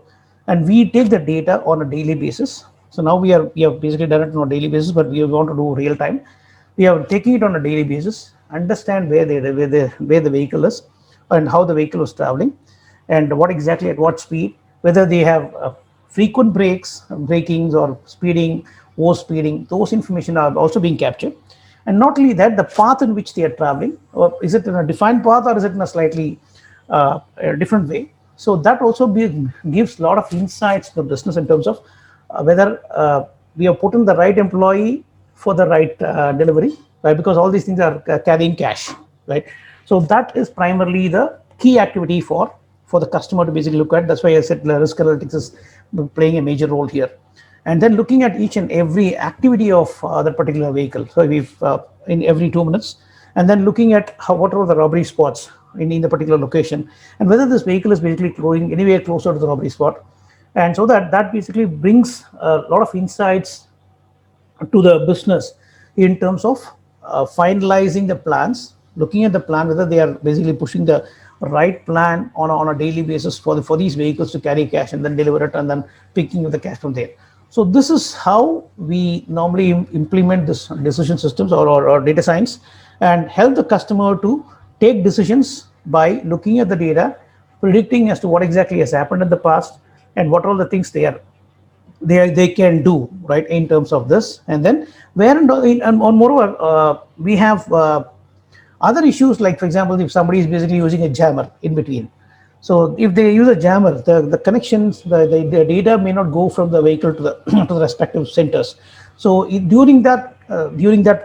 F: and we take the data on a daily basis. So now we have basically done it on a daily basis, but we want to do real time. We are taking it on a daily basis, understand where the vehicle is, and how the vehicle is traveling, and what exactly at what speed, whether they have frequent brakings or speeding, over speeding. Those information are also being captured. And not only that, the path in which they are traveling, or is it in a defined path or is it in a slightly a different way? So that also gives a lot of insights to the business in terms of whether we have put in the right employee for the right delivery, right? Because all these things are carrying cash, right? So that is primarily the key activity for the customer to basically look at. That's why I said risk analytics is playing a major role here. And then looking at each and every activity of that particular vehicle. So we've in every 2 minutes, and then looking at what are the robbery spots in the particular location, and whether this vehicle is basically going anywhere closer to the robbery spot. And so that basically brings a lot of insights to the business in terms of finalizing the plans, looking at the plan, whether they are basically pushing the right plan on a daily basis for these vehicles to carry cash and then deliver it and then picking up the cash from there. So this is how we normally implement this decision systems or data science, and help the customer to take decisions by looking at the data, predicting as to what exactly has happened in the past and what are all the things they are they can do, right, in terms of this. And then where and moreover, we have other issues, like for example, if somebody is basically using a jammer in between. So if they use a jammer, the connections, the data may not go from the vehicle to the to the respective centers. So during that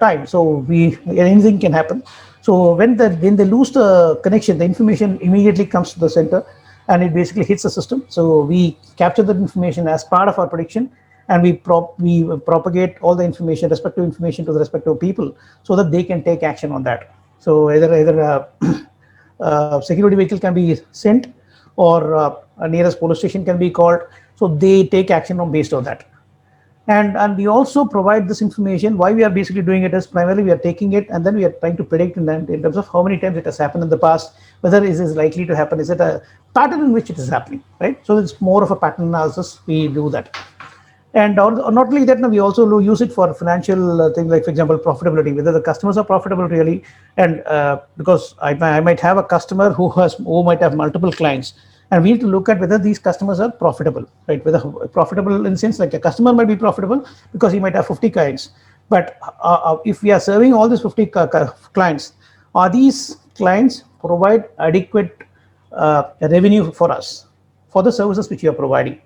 F: time, so anything can happen. So when they lose the connection, the information immediately comes to the center, and it basically hits the system. So we capture that information as part of our prediction, and we propagate all the information, respective information, to the respective people, so that they can take action on that. So either security vehicle can be sent, or a nearest police station can be called, so they take action on based on that. And we also provide this information. Why we are basically doing it is primarily we are taking it, and then we are trying to predict in terms of how many times it has happened in the past, whether it is likely to happen, is it a pattern in which it is happening, right? So it's more of a pattern analysis. We do that. And not only that, we also use it for financial things, like for example, profitability, whether the customers are profitable really. And because I might have a customer who might have multiple clients, and we need to look at whether these customers are profitable, right? Whether profitable in the sense, like a customer might be profitable because he might have 50 clients, but if we are serving all these 50 clients, are these clients provide adequate revenue for us for the services which we are providing?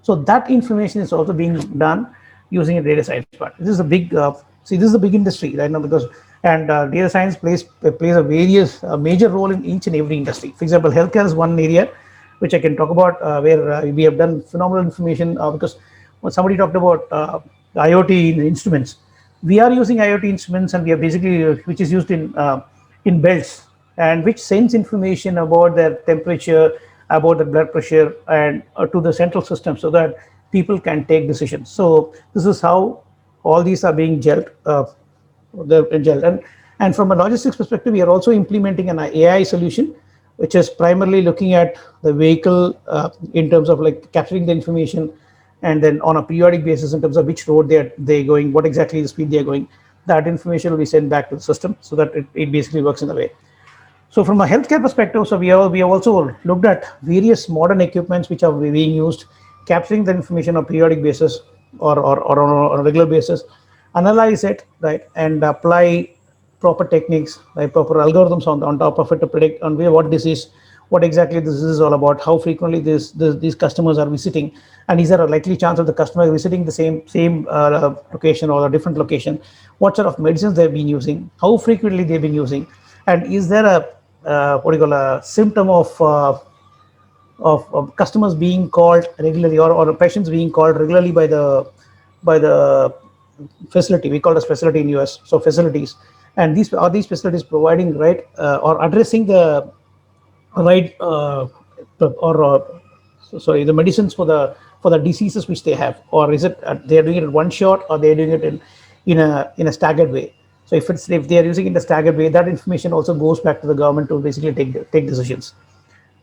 F: So that information is also being done using a data science part. This is a big this is a big industry right now, because data science plays a major role in each and every industry. For example, healthcare is one area which I can talk about, where we have done phenomenal information, because when somebody talked about IoT instruments, we are using IoT instruments, and we are basically which is used in belts, and which sends information about their temperature, about the blood pressure, and to the central system, so that people can take decisions. So this is how all these are being gelled. And from a logistics perspective, we are also implementing an AI solution, which is primarily looking at the vehicle in terms of like capturing the information, and then on a periodic basis in terms of which road they're going, what exactly the speed they're going. That information will be sent back to the system, so that it basically works in the way. So from a healthcare perspective, so we have also looked at various modern equipments which are being used, capturing the information on a periodic basis, or on a regular basis, analyze it, right, and apply proper techniques, like proper algorithms on top of it to predict on what disease, what exactly this is all about, how frequently these customers are visiting, and is there a likely chance of the customer visiting the same location or a different location, what sort of medicines they've been using, how frequently they've been using, and is there a a symptom of customers being called regularly, or patients being called regularly by the facility. We call it as facility in US. So facilities, and these facilities providing right or addressing the right or sorry, the medicines for the diseases which they have, or is it they are doing it in one shot, or they are doing it in a staggered way. So if they are using it in a staggered way, that information also goes back to the government to basically take decisions,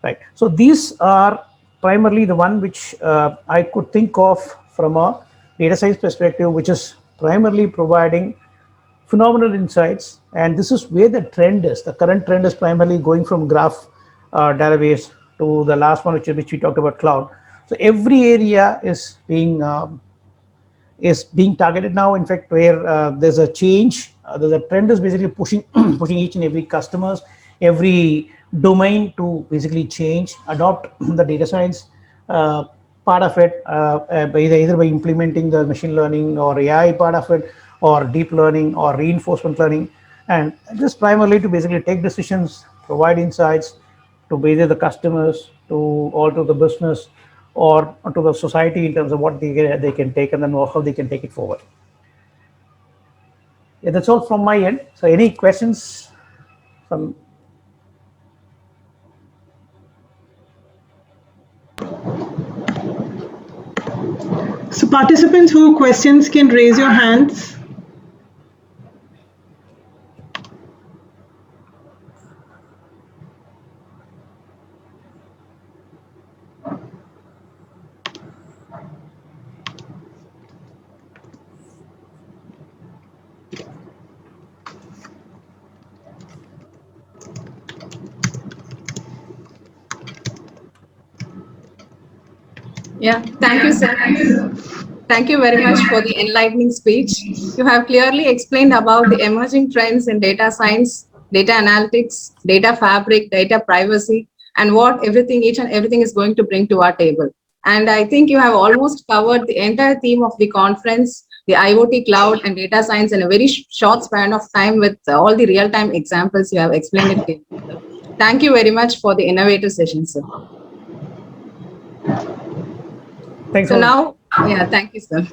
F: right? So these are primarily the one which I could think of from a data science perspective, which is primarily providing phenomenal insights. And this is where the trend is. The current trend is primarily going from graph database to the last one, which we talked about, cloud. So every area is being targeted now. In fact, where there's a change, there's a trend is basically pushing pushing each and every customers, every domain to basically change, adopt the data science part of it, either by implementing the machine learning or AI part of it, or deep learning or reinforcement learning, and just primarily to basically take decisions, provide insights to either the customers, or to the business, or to the society in terms of what they can take, and then how they can take it forward. Yeah, that's all from my end. So any questions from?
C: So participants who have questions can raise your hands.
E: Yeah, thank you, sir. Thank you very much for the enlightening speech. You have clearly explained about the emerging trends in data science, data analytics, data fabric, data privacy, and what each and everything is going to bring to our table. And I think you have almost covered the entire theme of the conference, the IoT cloud and data science in a very short span of time with all the real-time examples you have explained it. Thank you very much for the innovative session, sir.
F: Thanks.
E: So now, thank you, sir.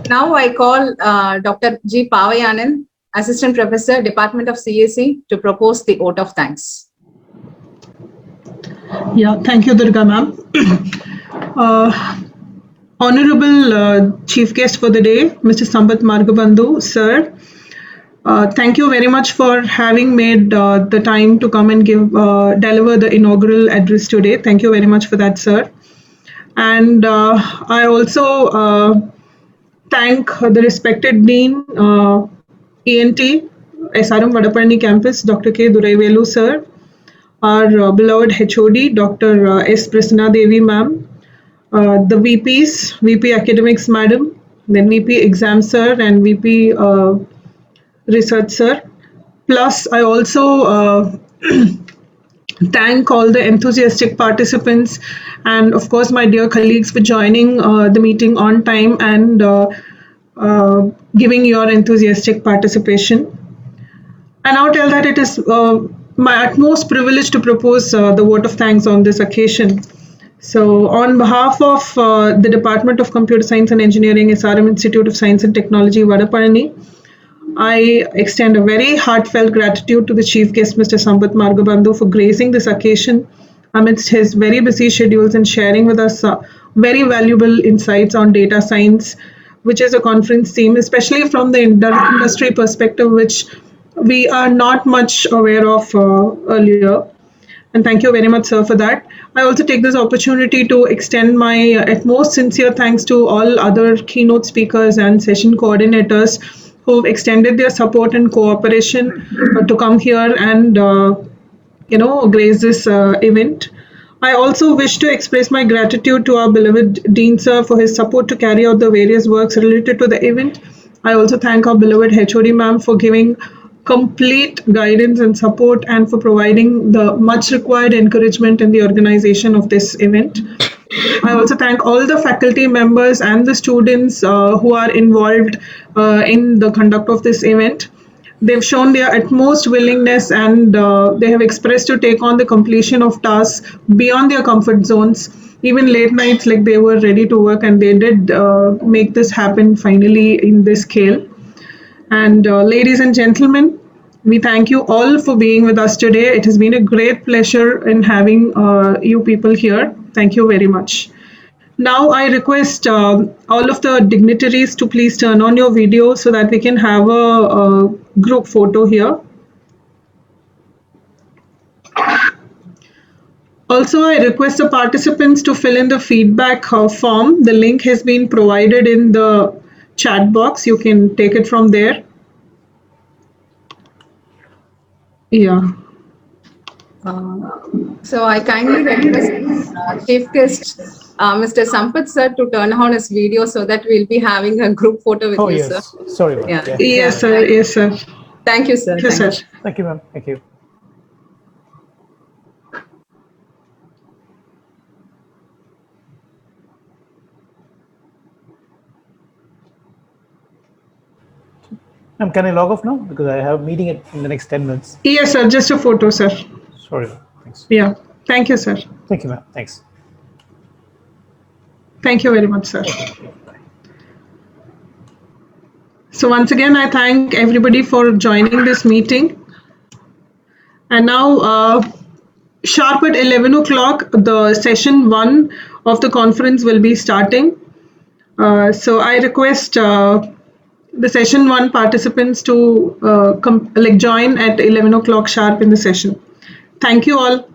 E: Now I call Dr. G. Pavayanan, Assistant Professor, Department of CSE, to propose the vote of thanks.
C: Yeah, thank you, Durga ma'am. Honorable Chief Guest for the day, Mr. Sampath Markabandhu, sir. Thank you very much for having made the time to come and deliver the inaugural address today. Thank you very much for that, sir. And I also thank the respected Dean, ENT, SRM Vadaparni Campus, Dr. K. Duraivellu, sir, our beloved HOD, Dr. S. Prasanna Devi, ma'am, the VPs, VP Academics, madam, then VP Exam, sir, and VP Research, sir. Plus, I also thank all the enthusiastic participants and, of course, my dear colleagues for joining the meeting on time and giving your enthusiastic participation. I now tell that it is my utmost privilege to propose the vote of thanks on this occasion. So, on behalf of the Department of Computer Science and Engineering, SRM Institute of Science and Technology, Vadaparni, I extend a very heartfelt gratitude to the Chief Guest, Mr. Sampath Markabandhu, for gracing this occasion amidst his very busy schedules and sharing with us very valuable insights on data science, which is a conference theme, especially from the industry perspective, which we are not much aware of earlier. And thank you very much, sir, for that. I also take this opportunity to extend my utmost sincere thanks to all other keynote speakers and session coordinators who've extended their support and cooperation to come here and, grace this event. I also wish to express my gratitude to our beloved Dean, sir, for his support to carry out the various works related to the event. I also thank our beloved HOD, ma'am, for giving complete guidance and support and for providing the much required encouragement in the organization of this event. I also thank all the faculty members and the students who are involved in the conduct of this event. They've shown their utmost willingness and they have expressed to take on the completion of tasks beyond their comfort zones. Even late nights, like they were ready to work, and they did make this happen finally in this scale. And ladies and gentlemen, we thank you all for being with us today. It has been a great pleasure in having you people here. Thank you very much. Now I request all of the dignitaries to please turn on your video so that we can have a group photo here. Also, I request the participants to fill in the feedback form. The link has been provided in the chat box. You can take it from there. Yeah.
E: So I kindly request Chief Guest, Mr. Sampath, sir, to turn on his video so that we'll be having a group photo with you,
F: yes.
E: sir.
F: Sorry about
E: Yeah.
F: that.
C: Yes, sir. Yes, sir.
E: Thank you, sir.
C: Yes, sir.
F: Thank you, ma'am. Thank you. Ma'am, can I log off now? Because I have a meeting in the next 10 minutes.
C: Yes, sir. Just a photo, sir.
F: Sorry, ma'am. Thanks.
C: Yeah. Thank you, sir.
F: Thank you, ma'am. Thanks.
C: Thank you very much, sir. So once again, I thank everybody for joining this meeting. And now, sharp at 11 o'clock, the session 1 of the conference will be starting. So I request the session 1 participants to join at 11 o'clock sharp in the session. Thank you all.